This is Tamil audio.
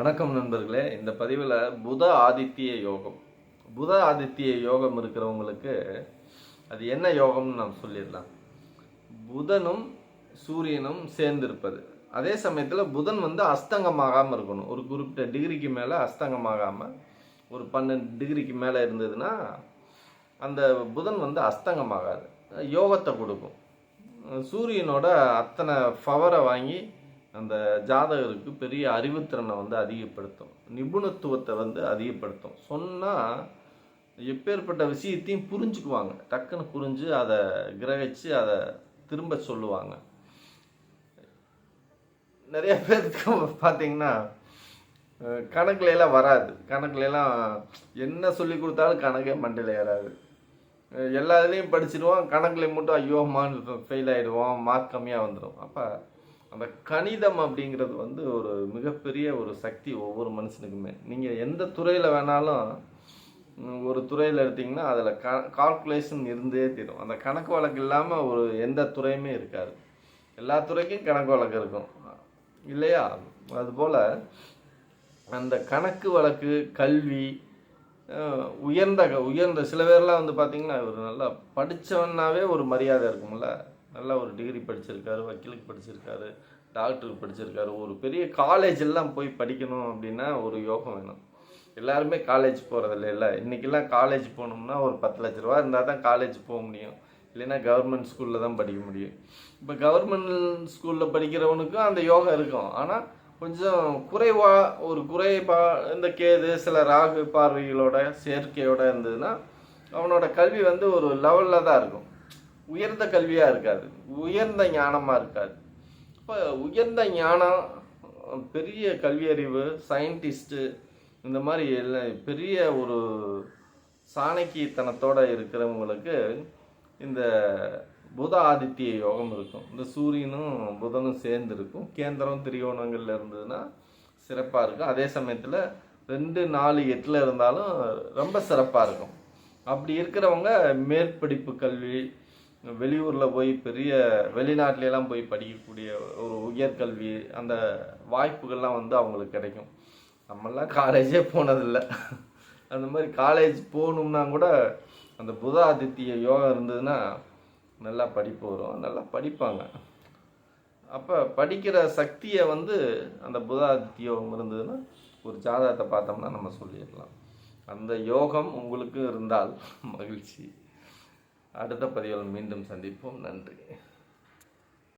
வணக்கம் நண்பர்களே. இந்த பதிவில் புத ஆதித்ய யோகம். புத ஆதித்ய யோகம் இருக்கிறவங்களுக்கு அது என்ன யோகம்னு நாம் சொல்லிடலாம். புதனும் சூரியனும் சேர்ந்திருப்பது. அதே சமயத்தில் புதன் அஸ்தங்கமாகாமல் இருக்கணும். ஒரு குறிப்பிட்ட டிகிரிக்கு மேலே அஸ்தங்கமாகாமல், ஒரு 12 டிகிரிக்கு மேலே இருந்ததுன்னா அந்த புதன் அஸ்தங்கமாகாது, யோகத்தை கொடுக்கும். சூரியனோட அத்தனை பவரை வாங்கி அந்த ஜாதகருக்கு பெரிய அறிவுத்திறனை அதிகப்படுத்தும், நிபுணத்துவத்தை அதிகப்படுத்தும். சொன்னால் எப்பேற்பட்ட விஷயத்தையும் புரிஞ்சுக்குவாங்க, டக்குன்னு புரிஞ்சு அதை கிரகிச்சு அதை திரும்ப சொல்லுவாங்க. நிறைய பேருக்கு பார்த்தீங்கன்னா கணக்குலாம் வராது. கணக்குலாம் என்ன சொல்லி கொடுத்தாலும் கணக்கே மண்டையில் ஏறாது. எல்லா இதுலேயும் படிச்சிடுவோம், கணக்குல மட்டும் ஐயோ ஃபெயில் ஆகிடுவோம், மார்க் கம்மியாக வந்துடும். அப்போ அந்த கணிதம் அப்படிங்கிறது ஒரு மிகப்பெரிய ஒரு சக்தி ஒவ்வொரு மனுஷனுக்குமே. நீங்கள் எந்த துறையில் வேணாலும், ஒரு துறையில் எடுத்திங்கன்னா அதில் கால்குலேஷன் இருந்தே தீரும். அந்த கணக்கு வழக்கு இல்லாமல் ஒரு எந்த துறையுமே இருக்காது. எல்லா துறைக்கும் கணக்கு வழக்கு இருக்கும் இல்லையா? அதுபோல் அந்த கணக்கு வழக்கு, கல்வி, உயர்ந்த சில பேர்லாம் பார்த்திங்கன்னா இவர் நல்லா படித்தவன்னாவே ஒரு மரியாதை இருக்கும்ல. நல்லா ஒரு டிகிரி படிச்சிருக்காரு, வக்கீலுக்கு படிச்சிருக்காரு, டாக்டருக்கு படிச்சிருக்காரு, ஒரு பெரிய காலேஜ் எல்லாம் போய் படிக்கணும் அப்படின்னா ஒரு யோகம் வேணும். எல்லாருமே காலேஜ் போகிறதில்ல. இல்லை, இன்றைக்கெல்லாம் காலேஜ் போகணும்னா ஒரு 10 லட்ச ரூபா இருந்தால் தான் காலேஜ் போக முடியும். இல்லைன்னா கவர்மெண்ட் ஸ்கூலில் தான் படிக்க முடியும். இப்போ கவர்மெண்ட் ஸ்கூலில் படிக்கிறவனுக்கும் அந்த யோகம் இருக்கும். ஆனால் கொஞ்சம் இந்த கேது சில ராகு பார்வைகளோட சேர்க்கையோடு இருந்ததுன்னா அவனோட கல்வி ஒரு லெவலில் தான் இருக்கும். உயர்ந்த கல்வியாக இருக்காது, உயர்ந்த ஞானமாக இருக்காது. இப்போ உயர்ந்த ஞானம், பெரிய கல்வியறிவு, சயின்டிஸ்ட்டு, இந்த மாதிரி எல்லாம் பெரிய ஒரு சாணக்கியத்தனத்தோடு இருக்கிறவங்களுக்கு இந்த புத ஆதித்ய யோகம் இருக்கும். இந்த சூரியனும் புதனும் சேர்ந்து இருக்கும். கேந்திரம் திரிகோணங்களில் இருந்ததுன்னா சிறப்பாக இருக்கும். அதே சமயத்தில் 2, 4, 8 இருந்தாலும் ரொம்ப சிறப்பாக இருக்கும். அப்படி இருக்கிறவங்க மேற்படிப்பு கல்வி, வெளியூரில் போய் வெளிநாட்டிலலாம் போய் படிக்கக்கூடிய ஒரு உயர்கல்வி, அந்த வாய்ப்புகள்லாம் அவங்களுக்கு கிடைக்கும். நம்மளாம் காலேஜே போனதில்லை. அந்த மாதிரி காலேஜ் போகணும்னா கூட அந்த புத ஆதித்ய யோகம் இருந்ததுன்னா நல்லா படிப்பு வரும், நல்லா படிப்பாங்க. அப்போ படிக்கிற சக்தியை அந்த புத ஆதித்ய யோகம் இருந்ததுன்னா ஒரு ஜாதகத்தை பார்த்தோம்னா நம்ம சொல்லிடலாம். அந்த யோகம் உங்களுக்கு இருந்தால் மகிழ்ச்சி. அடுத்த பதிவில் மீண்டும் சந்திப்போம். நன்றி.